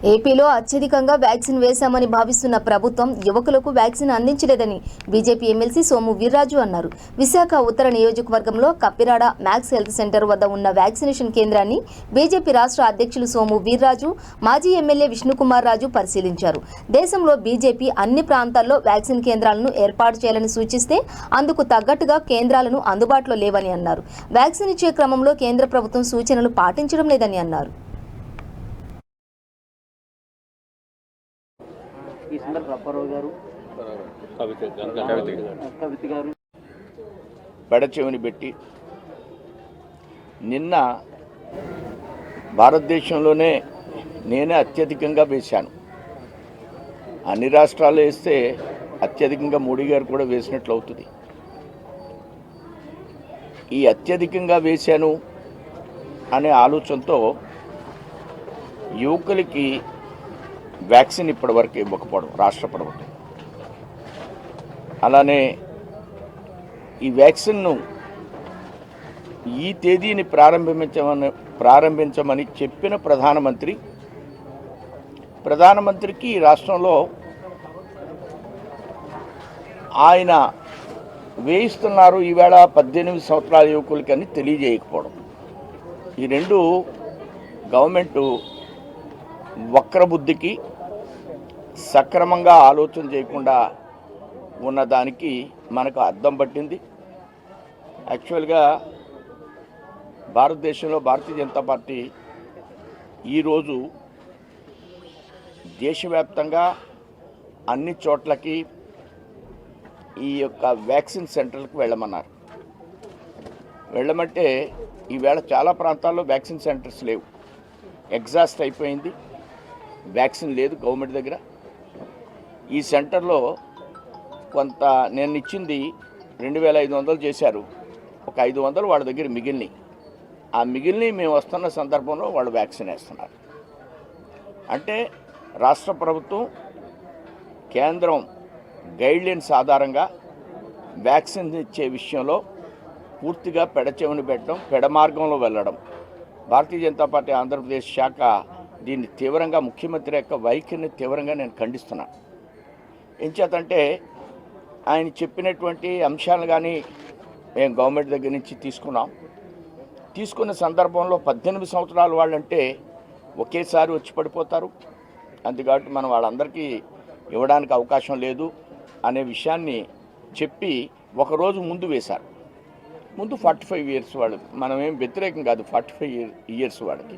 ఏపీలో అత్యధికంగా వ్యాక్సిన్ వేశామని భావిస్తున్న ప్రభుత్వం యువకులకు వ్యాక్సిన్ అందించలేదని బీజేపీ ఎమ్మెల్సీ సోము వీర్రాజు అన్నారు. విశాఖ ఉత్తర నియోజకవర్గంలో కప్పిరాడ మ్యాక్స్ హెల్త్ సెంటర్ వద్ద ఉన్న వ్యాక్సినేషన్ కేంద్రాన్ని బీజేపీ రాష్ట్ర అధ్యక్షులు సోము వీర్రాజు, మాజీ ఎమ్మెల్యే విష్ణుకుమార్ రాజు పరిశీలించారు. దేశంలో బీజేపీ అన్ని ప్రాంతాల్లో వ్యాక్సిన్ కేంద్రాలను ఏర్పాటు చేయాలని సూచిస్తే అందుకు తగ్గట్టుగా కేంద్రాలను అందుబాటులో లేవని అన్నారు. వ్యాక్సిన్ ఇచ్చే క్రమంలో కేంద్ర ప్రభుత్వం సూచనలు పాటించడం లేదని అన్నారు. పెడచెవిని పెట్టి నిన్న భారతదేశంలోనే నేనే అత్యధికంగా వేశాను. అన్ని రాష్ట్రాలు వేస్తే అత్యధికంగా మోడీ గారు కూడా వేసినట్లు అవుతుంది. ఈ అత్యధికంగా వేశాను అనే ఆలోచనతో యువకులకి వ్యాక్సిన్ ఇప్పటివరకు ఇవ్వకపోవడం రాష్ట్ర ప్రభుత్వం. అలానే ఈ వ్యాక్సిన్ను ఈ తేదీని ప్రారంభించమని చెప్పిన ప్రధానమంత్రికి ఈ రాష్ట్రంలో ఆయన వేయిస్తున్నారు ఈవేళ 18 సంవత్సరాల యువకులకి అని తెలియజేయకపోవడం. ఈ రెండు గవర్నమెంటు వక్రబుద్ధికి సక్రమంగా ఆలోచన చేయకుండా ఉన్నదానికి మనకు అద్దం పట్టింది. యాక్చువల్గా భారతదేశంలో భారతీయ జనతా పార్టీ ఈరోజు దేశవ్యాప్తంగా అన్ని చోట్లకి ఈ యొక్క వ్యాక్సిన్ సెంటర్లకు వెళ్ళమంటే ఈవేళ చాలా ప్రాంతాల్లో వ్యాక్సిన్ సెంటర్స్ లేవు. ఎగ్జాస్ట్ అయిపోయింది, వ్యాక్సిన్ లేదు గవర్నమెంట్ దగ్గర. ఈ సెంటర్లో కొంత నేను ఇచ్చింది 2500 చేశారు, ఒక 500 వాళ్ళ దగ్గర మిగిలినవి. ఆ మిగిలినవి మేము వస్తున్న సందర్భంలో వాళ్ళు వ్యాక్సిన్ వేస్తున్నారు. అంటే రాష్ట్ర ప్రభుత్వం కేంద్రం గైడ్లైన్స్ ఆధారంగా వ్యాక్సిన్ ఇచ్చే విషయంలో పూర్తిగా పెడచెవిని పెట్టడం, పెడమార్గంలో వెళ్ళడం. భారతీయ జనతా పార్టీ ఆంధ్రప్రదేశ్ శాఖ దీన్ని తీవ్రంగా, ముఖ్యమంత్రి యొక్క వైఖరిని తీవ్రంగా నేను ఖండిస్తున్నాను. ఏం చేతంటే ఆయన చెప్పినటువంటి అంశాలను కానీ మేము గవర్నమెంట్ దగ్గర నుంచి తీసుకున్న సందర్భంలో 18 సంవత్సరాల వాళ్ళంటే ఒకేసారి వచ్చి పడిపోతారు. అందుకని మనం వాళ్ళందరికీ ఇవ్వడానికి అవకాశం లేదు అనే విషయాన్ని చెప్పి ఒకరోజు ముందు వేశారు. ముందు 45 ఇయర్స్ వాళ్ళు, మనమేం వ్యతిరేకం కాదు 45 ఇయర్స్ వాళ్ళకి.